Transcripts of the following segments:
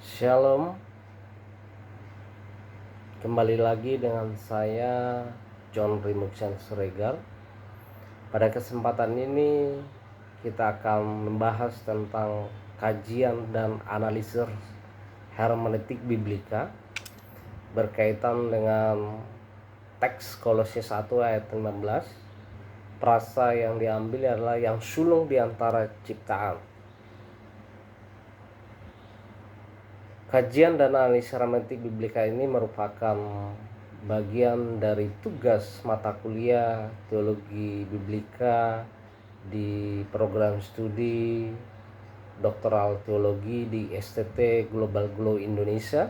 Shalom, kembali lagi dengan saya John Rimuksan Suregar. Pada kesempatan ini kita akan membahas tentang kajian dan analisis hermeneutik biblika berkaitan dengan teks Kolose 1 ayat 15. Frasa yang diambil adalah yang sulung di antara ciptaan. Kajian dan analisis hermeneutik biblika ini merupakan bagian dari tugas mata kuliah teologi biblika di program studi doktoral teologi di STT Global Glow Indonesia,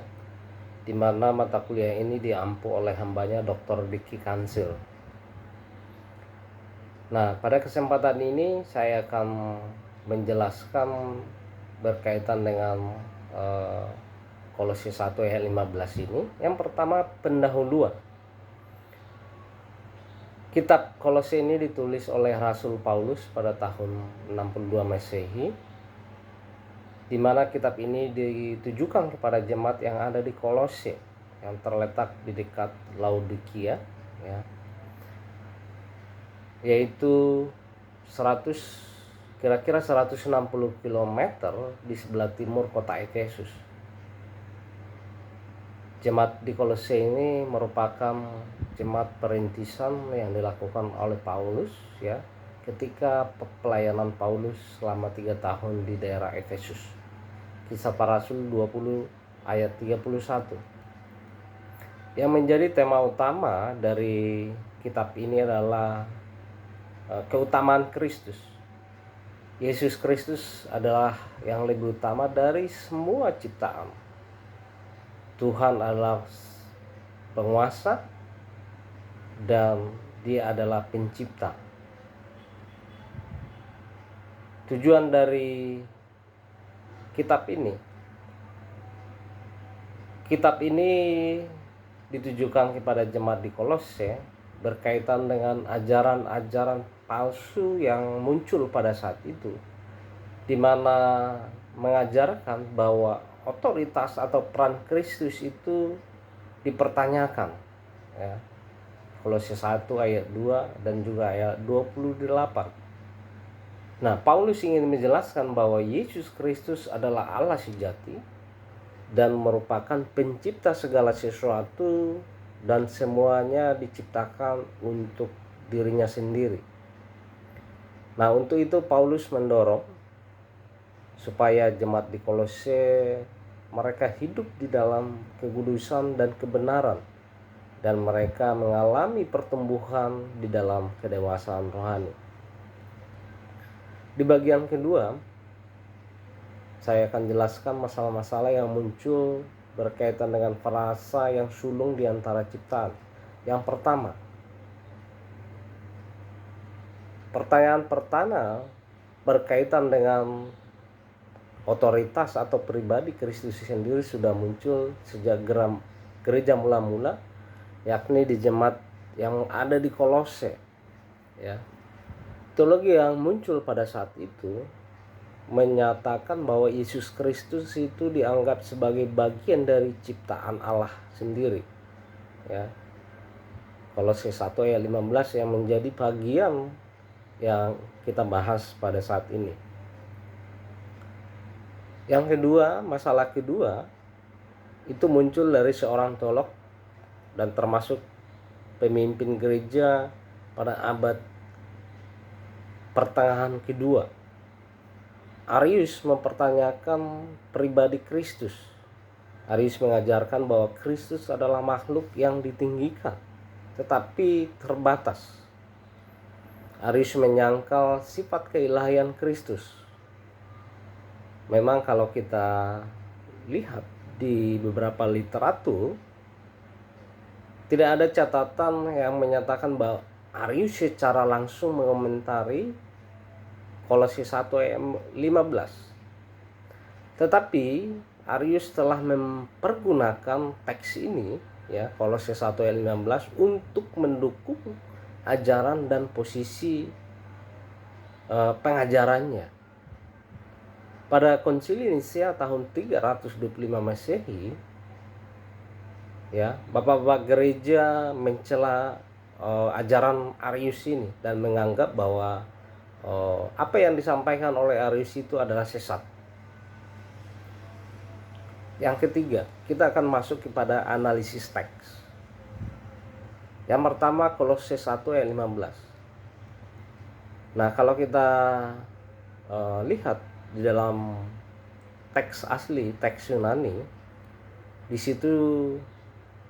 di mana mata kuliah ini diampu oleh hambanya Dr. Diki Kansil. Nah, pada kesempatan ini saya akan menjelaskan berkaitan dengan Kolose 1 ayat 15 ini. Yang pertama, pendahuluan. Kitab Kolose ini ditulis oleh Rasul Paulus pada tahun 62 Masehi, di mana kitab ini ditujukan kepada jemaat yang ada di Kolose yang terletak di dekat Laodikia, ya, yaitu kira-kira 160 km di sebelah timur kota Efesus. Jemaat di Kolose ini merupakan jemaat perintisan yang dilakukan oleh Paulus, ya, ketika pelayanan Paulus selama 3 tahun di daerah Efesus. Kisah Para Rasul 20 ayat 31. Yang menjadi tema utama dari kitab ini adalah keutamaan Kristus. Yesus Kristus adalah yang lebih utama dari semua ciptaan. Tuhan adalah penguasa dan Dia adalah pencipta. Tujuan dari kitab ini ditujukan kepada jemaat di Kolose berkaitan dengan ajaran-ajaran palsu yang muncul pada saat itu, di mana mengajarkan bahwa otoritas atau peran Kristus itu dipertanyakan, ya. Kolose 1 ayat 2 dan juga ayat 28. Nah, Paulus ingin menjelaskan bahwa Yesus Kristus adalah Allah sejati dan merupakan pencipta segala sesuatu, dan semuanya diciptakan untuk dirinya sendiri. Nah, untuk itu Paulus mendorong supaya jemaat di Kolose mereka hidup di dalam kekudusan dan kebenaran, dan mereka mengalami pertumbuhan di dalam kedewasaan rohani. Di bagian kedua, saya akan jelaskan masalah-masalah yang muncul berkaitan dengan frasa yang sulung di antara ciptaan. Yang pertama, pertanyaan pertama berkaitan dengan otoritas atau pribadi Kristus sendiri sudah muncul sejak gereja mula-mula, yakni di jemaat yang ada di Kolose, ya. Teologi yang muncul pada saat itu menyatakan bahwa Yesus Kristus itu dianggap sebagai bagian dari ciptaan Allah sendiri, ya. Kolose 1 ayat 15 yang menjadi bagian yang kita bahas pada saat ini. Yang kedua, masalah kedua itu muncul dari seorang teolog dan termasuk pemimpin gereja pada abad pertengahan kedua. Arius mempertanyakan pribadi Kristus. Arius mengajarkan bahwa Kristus adalah makhluk yang ditinggikan tetapi terbatas. Arius menyangkal sifat keilahian Kristus. Memang kalau kita lihat di beberapa literatur, tidak ada catatan yang menyatakan bahwa Arius secara langsung mengomentari Kolose 1 ayat 15. Tetapi Arius telah mempergunakan teks ini, ya, Kolose 1 ayat 15 untuk mendukung ajaran dan posisi pengajarannya. Pada Konsili Nicea tahun 325 Masehi, ya, bapak-bapak gereja mencela ajaran Arius ini dan menganggap bahwa apa yang disampaikan oleh Arius itu adalah sesat. Yang ketiga, kita akan masuk kepada analisis teks. Yang pertama, Kolose 1 ayat 15. Nah, kalau kita lihat di dalam teks asli, teks Yunani, di situ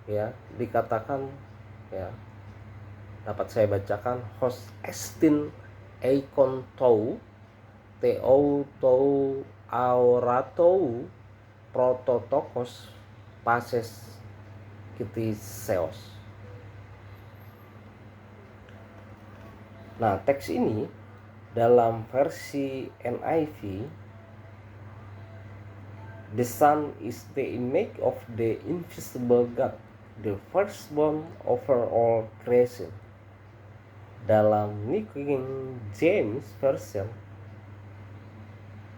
ya dikatakan, ya, dapat saya bacakan, hos estin eikon tou tou auratou prototokos pases kitiseos. Nah, teks ini dalam versi NIV, the Son is the image of the invisible God, the firstborn over all creation. Dalam New King James Version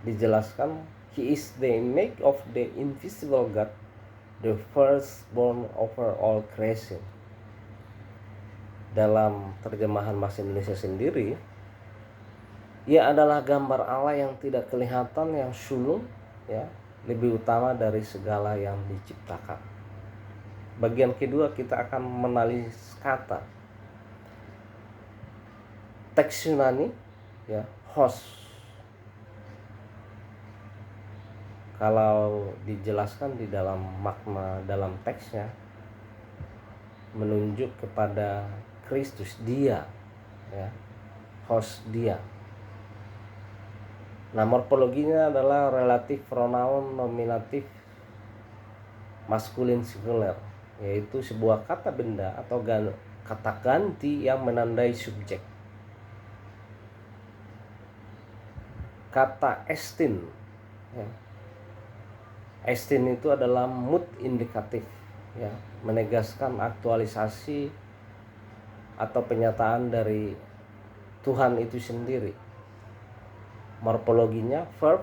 dijelaskan, He is the image of the invisible God, the firstborn over all creation. Dalam terjemahan bahasa Indonesia sendiri, Ia adalah gambar Allah yang tidak kelihatan, yang sulung, ya, lebih utama dari segala yang diciptakan. Bagian kedua kita akan menganalisis kata. Teks Yunani, ya, hos. Kalau dijelaskan di dalam makna dalam teksnya, menunjuk kepada Kristus, Dia, ya, hos, Dia. Nah, morfologinya adalah relatif pronoun nominatif maskulin singular, yaitu sebuah kata benda atau kata ganti yang menandai subjek. Kata estin, ya, estin itu adalah mood indikatif, ya, menegaskan aktualisasi atau penyataan dari Tuhan itu sendiri. Morfologinya verb,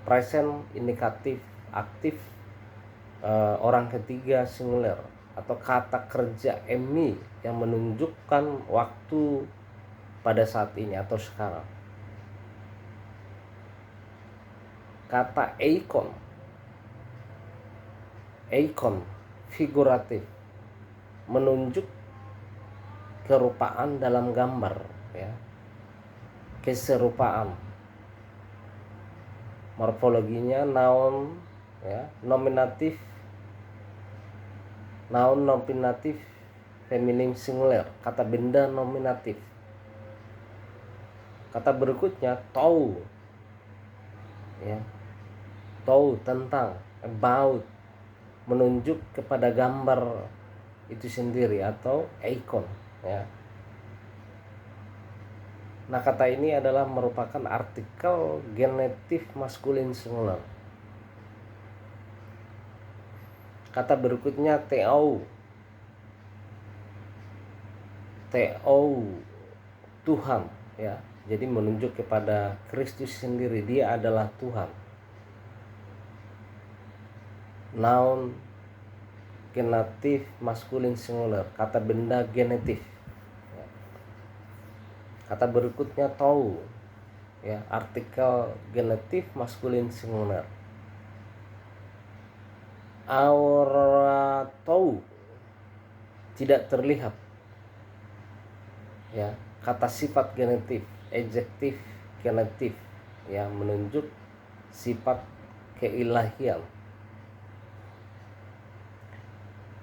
present indikatif aktif, orang ketiga singular, atau kata kerja emi yang menunjukkan waktu pada saat ini atau sekarang. Kata eikon figuratif, menunjuk kerupaan dalam gambar, ya, keserupaan. Morfologinya noun, ya, nominatif feminim singular, kata benda nominatif. Kata berikutnya tou, ya, tou tentang, about, menunjuk kepada gambar itu sendiri atau eikon, ya. Nah, kata ini adalah merupakan artikel genetif maskulin singular. Kata berikutnya theou, Tuhan, ya. Jadi menunjuk kepada Kristus sendiri, Dia adalah Tuhan. Noun genetif maskulin singular, kata benda genetif. Kata berikutnya tou, ya, artikel genetif maskulin singular. Auratou, tidak terlihat, ya, kata sifat genetif, adjektif genetif, ya, menunjuk sifat keilahian.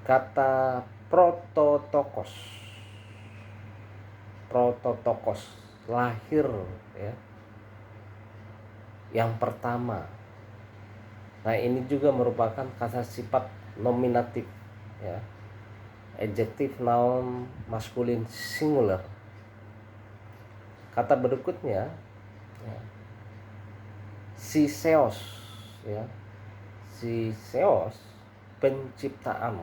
Kata prototokos, lahir, ya, yang pertama. Nah, ini juga merupakan kata sifat nominatif, ya, adjektif noun maskulin singular. Kata berikutnya, ya, siseos, ya, siseos, penciptaan.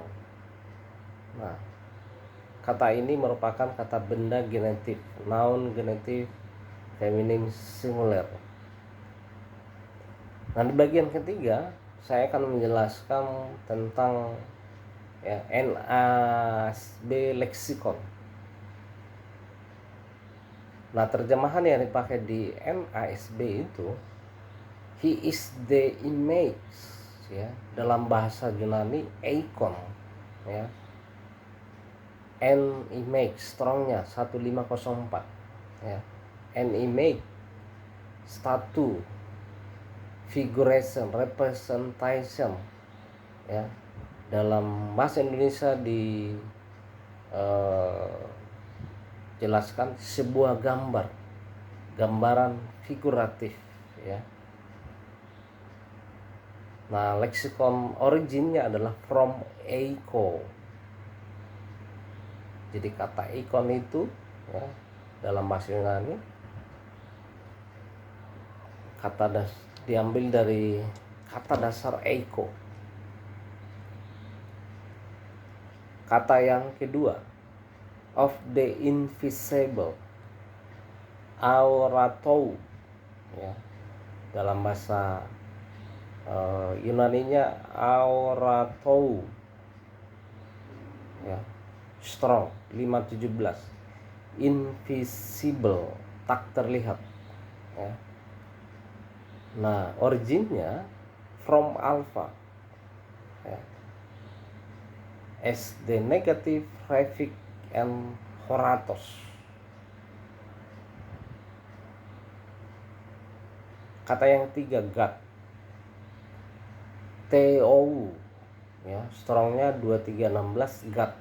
Nah, kata ini merupakan kata benda genetif, noun genetif feminim singular. Nah, di bagian ketiga saya akan menjelaskan tentang NASB leksikon. Nah, terjemahan yang dipakai di NASB itu he is the image, ya, dalam bahasa Yunani eikon, ya. N image strongnya 1504, ya. N image statu, figuration, representation, ya. Dalam bahasa Indonesia jelaskan sebuah gambaran figuratif, ya. Nah, leksikon originnya adalah from eiko. Jadi kata ikon itu, ya, dalam bahasa Yunani diambil dari kata dasar eiko. Kata yang kedua, of the invisible, auratou, ya. Dalam bahasa Yunaninya auratou, ya. Strong 517, invisible, tak terlihat, ya. Nah, originnya from alpha, ya. As the negative prefix and horatos. Kata yang ketiga, God, T-O-U, ya, strongnya 2316, God,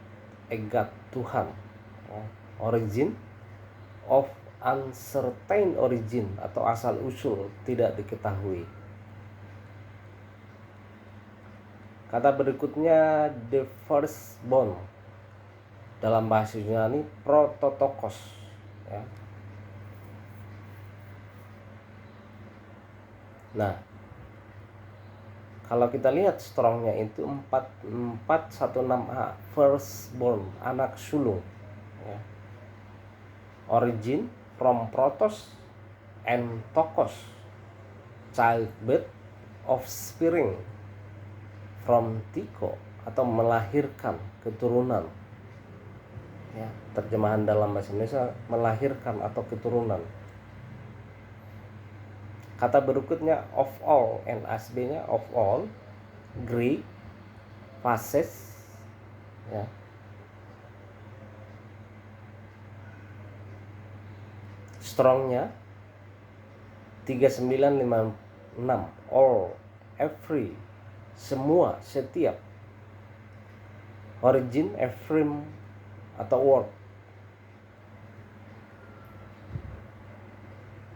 God, Tuhan, ya. Origin of uncertain origin, atau asal usul tidak diketahui. Kata berikutnya the firstborn, dalam bahasa Yunani prototokos, ya. Nah, kalau kita lihat strongnya itu 4416A, firstborn, anak sulung, ya. Origin from protos and tokos, childbirth, offspring, from tiko, atau melahirkan, keturunan, ya. Terjemahan dalam bahasa Indonesia melahirkan atau keturunan. Kata berikutnya of all, NASB-nya of all, Greek, phases, ya. Strongnya 3956, all, every, semua, setiap. Origin Ephraim atau word.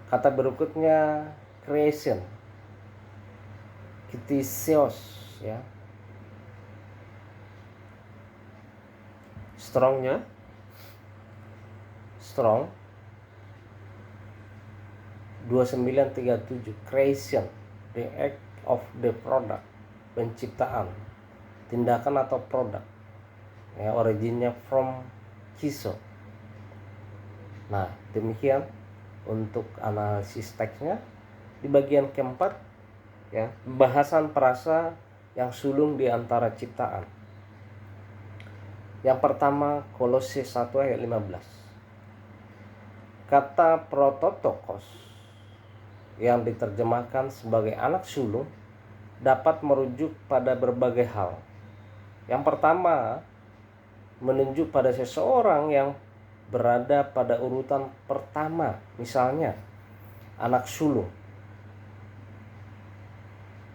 Kata berikutnya creation, kitisios, ya. Strongnya strong 2937, creation, the act of the product, penciptaan, tindakan atau produk, ya. Originnya from kiso. Nah, demikian untuk analisis teksnya. Di bagian keempat, ya, pembahasan perasa yang sulung di antara ciptaan. Yang pertama, Kolose 1 ayat 15. Kata prototokos yang diterjemahkan sebagai anak sulung dapat merujuk pada berbagai hal. Yang pertama, menunjuk pada seseorang yang berada pada urutan pertama, misalnya anak sulung.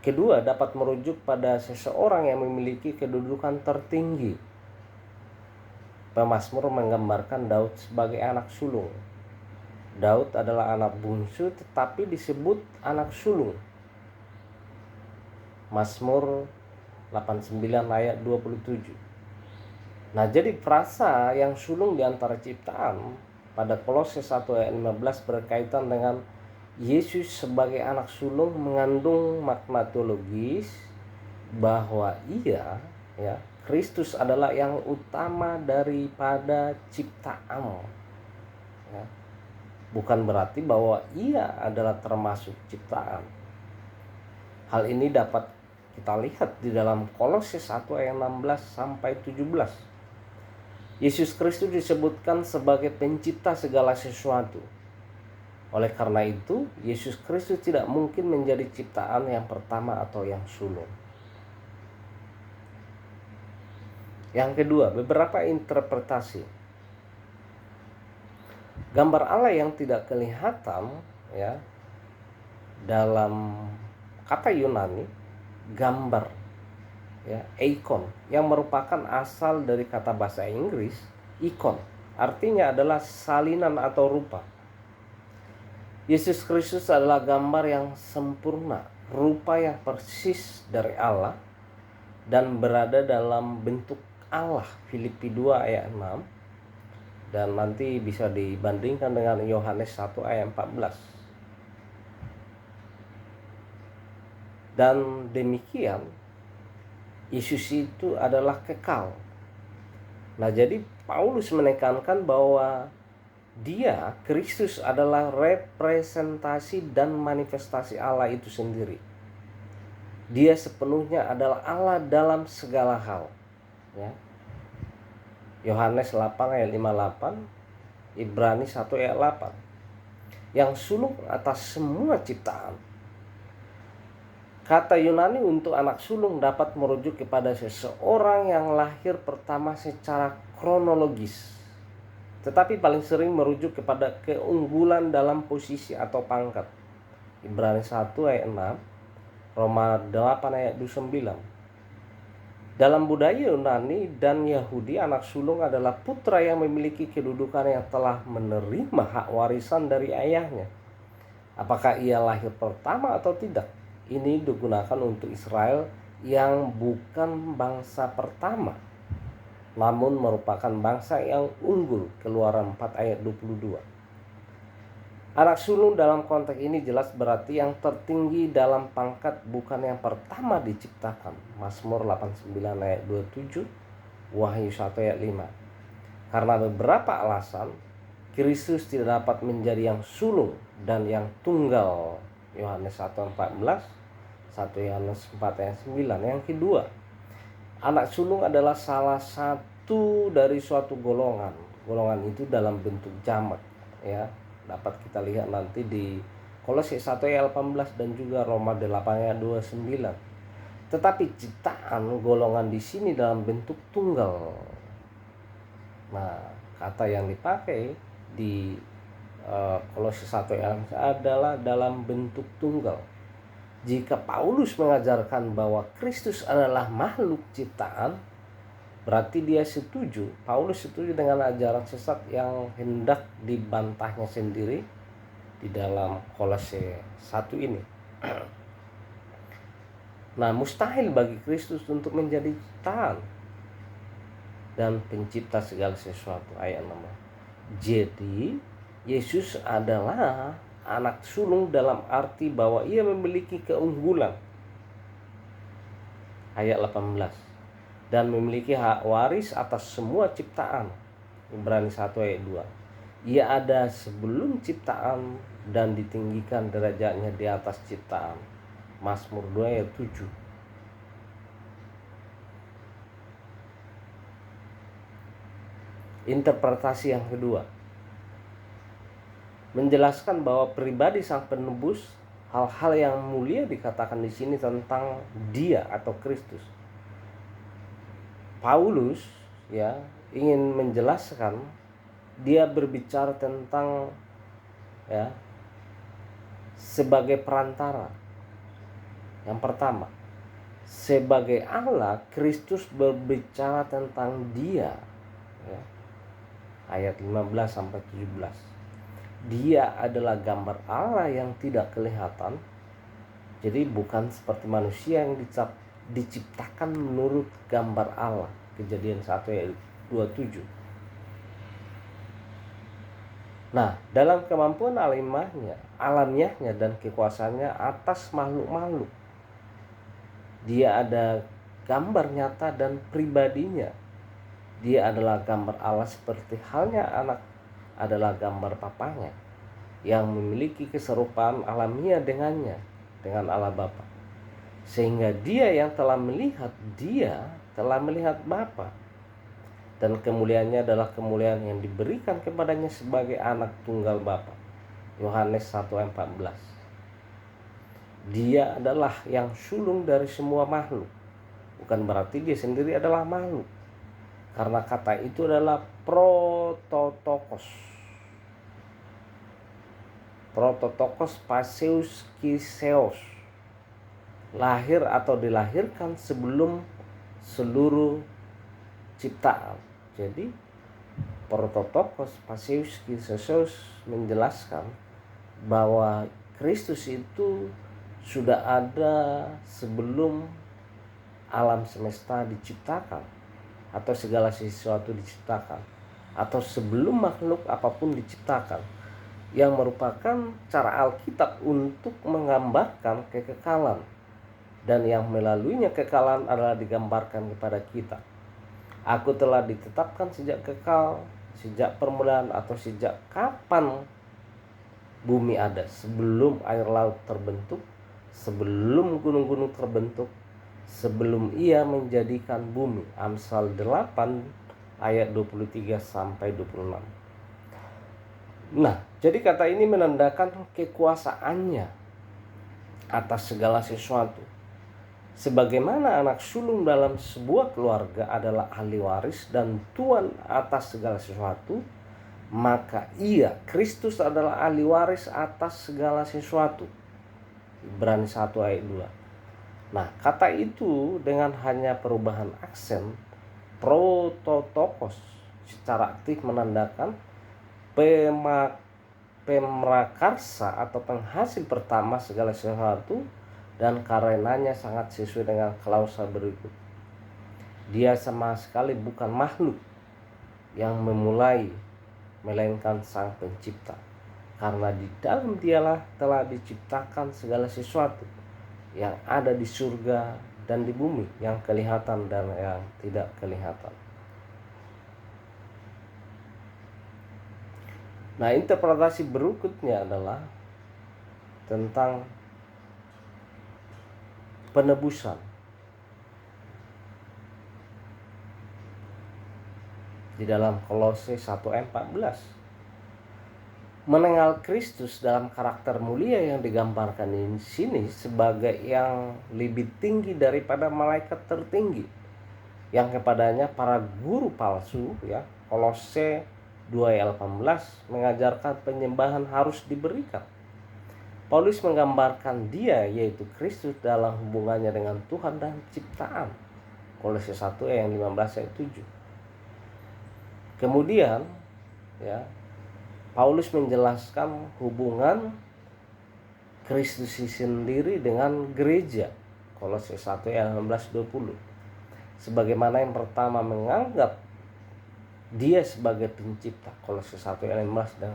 Kedua, dapat merujuk pada seseorang yang memiliki kedudukan tertinggi. Pemazmur menggambarkan Daud sebagai anak sulung. Daud adalah anak bungsu tetapi disebut anak sulung. Mazmur 89 ayat 27. Nah, jadi frasa yang sulung di antara ciptaan pada Kolose 1 ayat 15 berkaitan dengan Yesus sebagai anak sulung mengandung makna teologis bahwa ia, ya, Kristus adalah yang utama daripada ciptaan, ya. Bukan berarti bahwa ia adalah termasuk ciptaan. Hal ini dapat kita lihat di dalam Kolose 1 ayat 16 sampai 17. Yesus Kristus disebutkan sebagai pencipta segala sesuatu. Oleh karena itu, Yesus Kristus tidak mungkin menjadi ciptaan yang pertama atau yang sulung. Yang kedua, beberapa interpretasi. Gambar Allah yang tidak kelihatan, ya, dalam kata Yunani, gambar, ya, eikon, yang merupakan asal dari kata bahasa Inggris ikon, artinya adalah salinan atau rupa. Yesus Kristus adalah gambar yang sempurna, rupa yang persis dari Allah dan berada dalam bentuk Allah, Filipi 2 ayat 6, dan nanti bisa dibandingkan dengan Yohanes 1 ayat 14. Dan demikian, Yesus itu adalah kekal. Nah, jadi Paulus menekankan bahwa dia, Kristus, adalah representasi dan manifestasi Allah itu sendiri. Dia sepenuhnya adalah Allah dalam segala hal, ya. Yohanes 8 ayat 58, Ibrani 1 ayat 8. Yang sulung atas semua ciptaan. Kata Yunani untuk anak sulung dapat merujuk kepada seseorang yang lahir pertama secara kronologis, tetapi paling sering merujuk kepada keunggulan dalam posisi atau pangkat. Ibrani 1 ayat 6, Roma 8 ayat 29. Dalam budaya Yunani dan Yahudi, anak sulung adalah putra yang memiliki kedudukan yang telah menerima hak warisan dari ayahnya. Apakah ia lahir pertama atau tidak? Ini digunakan untuk Israel yang bukan bangsa pertama, namun merupakan bangsa yang unggul. Keluaran 4 ayat 22. Anak sulung dalam konteks ini jelas berarti yang tertinggi dalam pangkat, bukan yang pertama diciptakan. Mazmur 89 ayat 27, Wahyu 1 ayat 5. Karena beberapa alasan, Kristus tidak dapat menjadi yang sulung dan yang tunggal. Yohanes 1:14, 1 Yohanes 4 ayat 9. Yang kedua, anak sulung adalah salah satu dari suatu golongan. Golongan itu dalam bentuk jamak, ya. Dapat kita lihat nanti di Kolose 1 ayat 18 dan juga Roma 8 ayat 29. Tetapi ciptaan golongan di sini dalam bentuk tunggal. Nah, kata yang dipakai di Kolose 1 ayat adalah dalam bentuk tunggal. Jika Paulus mengajarkan bahwa Kristus adalah makhluk ciptaan, berarti Paulus setuju dengan ajaran sesat yang hendak dibantahnya sendiri di dalam Kolose 1 ini. Nah, mustahil bagi Kristus untuk menjadi ciptaan dan pencipta segala sesuatu, ayat 6. Jadi, Yesus adalah anak sulung dalam arti bahwa ia memiliki keunggulan, ayat 18. Dan memiliki hak waris atas semua ciptaan. Ibrani 1 ayat 2. Ia ada sebelum ciptaan dan ditinggikan derajatnya di atas ciptaan. Mazmur 2 ayat 7. Interpretasi yang kedua menjelaskan bahwa pribadi sang penebus, hal-hal yang mulia dikatakan di sini tentang dia atau Kristus. Paulus, ya, ingin menjelaskan, dia berbicara tentang, ya, sebagai perantara. Yang pertama, sebagai Allah, Kristus berbicara tentang dia, ya. Ayat 15 sampai 17. Dia adalah gambar Allah yang tidak kelihatan. Jadi bukan seperti manusia yang diciptakan menurut gambar Allah. Kejadian 1 ayat 27. Nah, dalam kemampuan alamiahnya dan kekuasaannya atas makhluk-makhluk, dia ada gambar nyata dan pribadinya. Dia adalah gambar Allah seperti halnya anak adalah gambar papanya yang memiliki keserupaan alamiah dengan Allah Bapa. sehingga dia yang telah melihat, dia telah melihat Bapa, dan kemuliaannya adalah kemuliaan yang diberikan kepadanya sebagai anak tunggal Bapa. Yohanes 1 ayat 14. Dia adalah yang sulung dari semua makhluk. Bukan berarti dia sendiri adalah makhluk, karena kata itu adalah prototokos. Prototokos paseus kiseos, lahir atau dilahirkan sebelum seluruh ciptaan. Jadi prototokos paseus kiseos menjelaskan bahwa Kristus itu sudah ada sebelum alam semesta diciptakan, atau segala sesuatu diciptakan, atau sebelum makhluk apapun diciptakan, yang merupakan cara Alkitab untuk menggambarkan kekekalan, dan yang melaluinya kekekalan adalah digambarkan kepada kita. Aku telah ditetapkan sejak kekal, sejak permulaan, atau sejak kapan bumi ada, sebelum air laut terbentuk, sebelum gunung-gunung terbentuk, sebelum ia menjadikan bumi. Amsal 8 ayat 23 sampai 26. Nah, jadi kata ini menandakan kekuasaannya atas segala sesuatu. Sebagaimana anak sulung dalam sebuah keluarga adalah ahli waris dan tuan atas segala sesuatu, maka ia, Kristus, adalah ahli waris atas segala sesuatu. Ibrani 1 ayat 2. Nah, kata itu dengan hanya perubahan aksen, prototokos, secara aktif menandakan pemrakarsa atau penghasil pertama segala sesuatu, dan karenanya sangat sesuai dengan klausa berikut. Dia sama sekali bukan makhluk yang memulai, melainkan sang pencipta, karena di dalam dialah telah diciptakan segala sesuatu yang ada di surga dan di bumi, yang kelihatan dan yang tidak kelihatan. Nah, interpretasi berikutnya adalah tentang penebusan. Di dalam Kolose 1 ayat 14. Mengenal Kristus dalam karakter mulia yang digambarkan di sini sebagai yang lebih tinggi daripada malaikat tertinggi, yang kepadanya para guru palsu, ya, Kolose 2 ayat 18 mengajarkan penyembahan harus diberikan. Paulus menggambarkan dia, yaitu Kristus, dalam hubungannya dengan Tuhan dan ciptaan, Kolose 1 ayat 15 ayat 7. Kemudian, ya, Paulus menjelaskan hubungan Kristus sendiri dengan gereja, Kolose 1 ayat 16-20. Sebagaimana yang pertama menganggap dia sebagai pencipta, Kolose 1 ayat 15, dan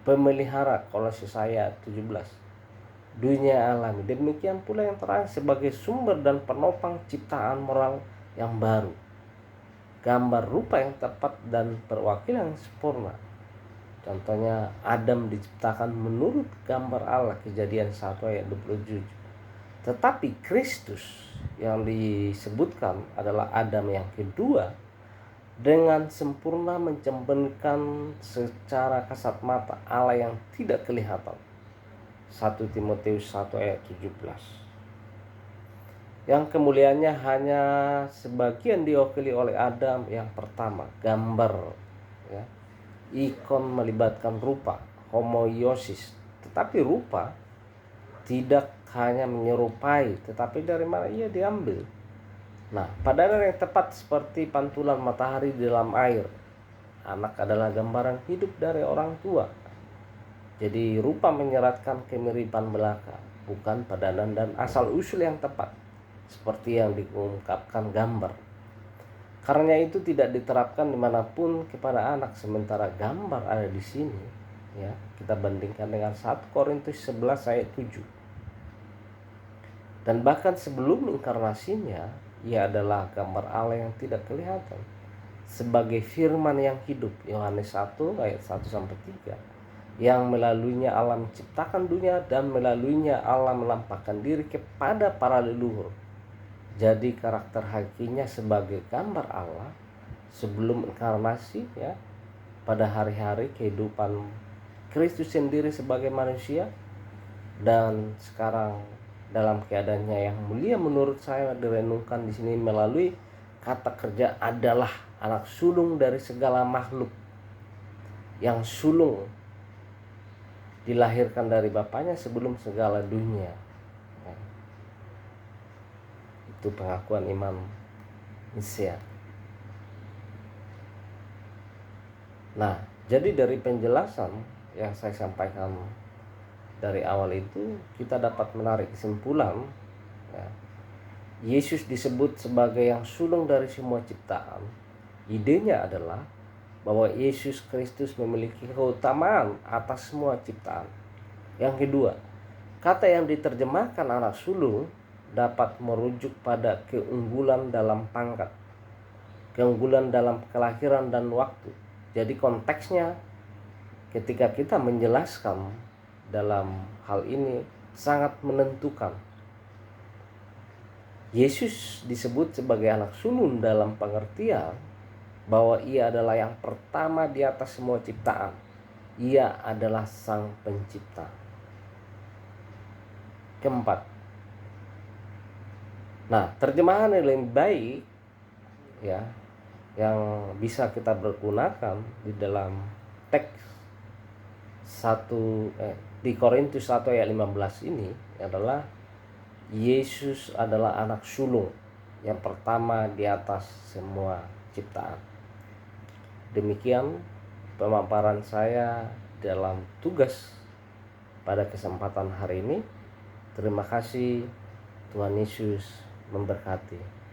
pemelihara, Kolose 1 ayat 17, dunia alami. Demikian pula yang terakhir sebagai sumber dan penopang ciptaan moral yang baru, gambar rupa yang tepat dan perwakilan yang sempurna. Contohnya Adam diciptakan menurut gambar Allah, Kejadian 1 ayat 27. Tetapi Kristus yang disebutkan adalah Adam yang kedua, dengan sempurna mencerminkan secara kasat mata Allah yang tidak kelihatan, 1 Timotius 1 ayat 17. Yang kemuliaannya hanya sebagian diwakili oleh Adam yang pertama, gambar, ya, ikon melibatkan rupa, homoiosis. Tetapi rupa tidak hanya menyerupai, tetapi dari mana ia diambil. Nah, padanan yang tepat seperti pantulan matahari di dalam air. Anak adalah gambaran hidup dari orang tua. Jadi rupa menyeratkan kemiripan belaka, bukan padanan dan asal usul yang tepat, seperti yang diungkapkan gambar. Karena itu tidak diterapkan dimanapun kepada anak, sementara gambar ada di sini, ya. Kita bandingkan dengan 1 Korintus 11 ayat 7. Dan bahkan sebelum inkarnasinya, ia adalah gambar Allah yang tidak kelihatan, sebagai firman yang hidup, Yohanes 1 ayat 1-3. yang melaluinya Allah menciptakan dunia dan melaluinya Allah melampahkan diri kepada para leluhur. Jadi karakter hakikinya sebagai gambar Allah sebelum inkarnasi, ya, pada hari-hari kehidupan Kristus sendiri sebagai manusia, dan sekarang dalam keadaannya yang mulia menurut saya direnungkan di sini melalui kata kerja adalah anak sulung dari segala makhluk, yang sulung dilahirkan dari bapaknya sebelum segala dunia. Itu pengakuan Imam Nisya. Nah, jadi dari penjelasan yang saya sampaikan dari awal itu, kita dapat menarik kesimpulan, ya, Yesus disebut sebagai yang sulung dari semua ciptaan. Idenya adalah bahwa Yesus Kristus memiliki keutamaan atas semua ciptaan. Yang kedua, kata yang diterjemahkan anak sulung dapat merujuk pada keunggulan dalam pangkat, keunggulan dalam kelahiran dan waktu. Jadi konteksnya ketika kita menjelaskan dalam hal ini sangat menentukan. Yesus disebut sebagai anak sulung dalam pengertian bahwa ia adalah yang pertama di atas semua ciptaan. Ia adalah sang pencipta. Keempat, nah, terjemahan yang lebih baik, ya, yang bisa kita bergunakan di dalam teks di Korintus 1 ayat 15 ini adalah Yesus adalah anak sulung yang pertama di atas semua ciptaan. Demikian pemaparan saya dalam tugas pada kesempatan hari ini. Terima kasih. Tuhan Yesus memberkati.